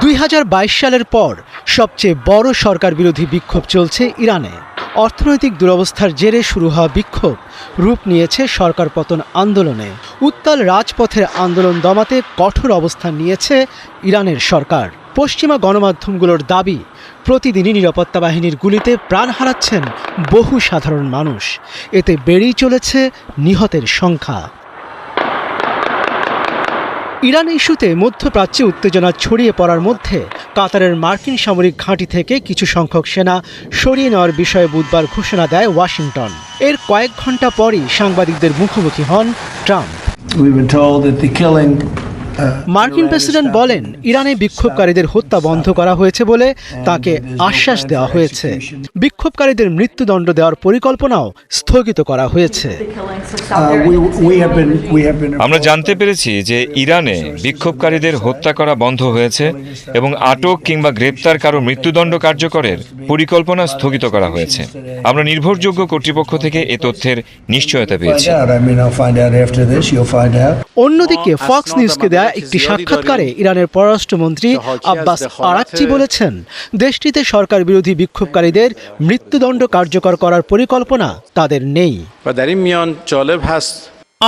2022 সালের পর সবচেয়ে বড় সরকার বিরোধী বিক্ষোভ চলছে ইরানে। অর্থনৈতিক দুরবস্থার জেরে শুরু হওয়া বিক্ষোভ রূপ নিয়েছে সরকার পতন আন্দোলনে। উত্তাল রাজপথের আন্দোলন দমাতে কঠোর অবস্থান নিয়েছে ইরানের সরকার। পশ্চিমা গণমাধ্যমগুলোর দাবি, প্রতিদিনই নিরাপত্তা বাহিনীর গুলিতে প্রাণ হারাচ্ছেন বহু সাধারণ মানুষ। এতে বেড়েই চলেছে নিহতের সংখ্যা। ইরান ইস্যুতে মধ্যপ্রাচ্যে উত্তেজনা ছড়িয়ে পড়ার মধ্যে কাতারের মার্কিন সামরিক ঘাঁটি থেকে কিছু সংখ্যক সেনা সরিয়ে নেওয়ার বিষয়ে বুধবার ঘোষণা দেয় ওয়াশিংটন। এর কয়েক ঘন্টা পরই সাংবাদিকদের মুখোমুখি হন ট্রাম্প। মার্কিন প্রেসিডেন্ট বলেন, ইরানে বিক্ষোভকারীদের হত্যা বন্ধ করা হয়েছে বলে তাকে আশ্বাস দেওয়া হয়েছে। বিক্ষোভকারীদের মৃত্যুদণ্ড দেওয়ার পরিকল্পনাও স্থগিত করা হয়েছে। আমরা জানতে পেরেছি যে ইরানে বিক্ষোভকারীদের হত্যা করা বন্ধ হয়েছে এবং আটক কিংবা গ্রেপ্তার কারো মৃত্যুদণ্ড কার্যকরের পরিকল্পনা স্থগিত করা হয়েছে। আমরা নির্ভরযোগ্য কর্তৃপক্ষ থেকে এ তথ্যের নিশ্চয়তা পেয়েছি। অন্যদিকে ফক্স নিউজকে দেয়া একটি সাক্ষাৎকারে ইরানের পররাষ্ট্রমন্ত্রী আব্বাস আরাকচি বলেছেন, দেশটিতে সরকার বিরোধী বিক্ষোভকারীদের মৃত্যুদণ্ড কার্যকর করার পরিকল্পনা তাদের নেই।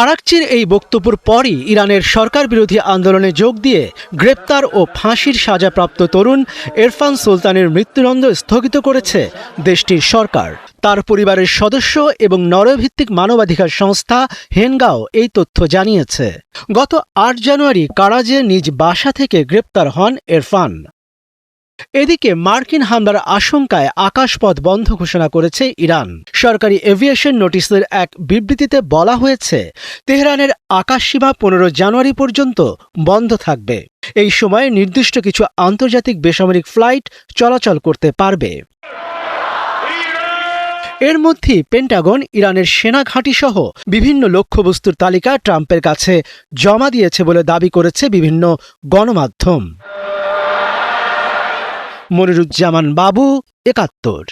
আরাকচির এই বক্তব্যের পরই ইরানের সরকার বিরোধী আন্দোলনে যোগ দিয়ে গ্রেপ্তার ও ফাঁসির সাজাপ্রাপ্ত তরুণ এরফান সুলতানের মৃত্যুদণ্ড স্থগিত করেছে দেশটির সরকার। তার পরিবারের সদস্য এবং নরওয়েভিত্তিক মানবাধিকার সংস্থা হেনগাও এই তথ্য জানিয়েছে। গত ৮ জানুয়ারি কারাজে নিজ বাসা থেকে গ্রেপ্তার হন এরফান। এদিকে মার্কিন হামলার আশঙ্কায় আকাশপথ বন্ধ ঘোষণা করেছে ইরান। সরকারি এভিয়েশন নোটিশের এক বিবৃতিতে বলা হয়েছে, তেহরানের আকাশসীমা 15 জানুয়ারি পর্যন্ত বন্ধ থাকবে। এই সময়ে নির্দিষ্ট কিছু আন্তর্জাতিক বেসামরিক ফ্লাইট চলাচল করতে পারবে। এর মধ্যে পেন্টাগন ইরানের সেনা ঘাঁটি সহ বিভিন্ন লক্ষ্যবস্তুর তালিকা ট্রাম্পের কাছে জমা দিয়েছে বলে দাবি করেছে বিভিন্ন গণমাধ্যম। মনিরুজ্জামান বাবু, ৭১।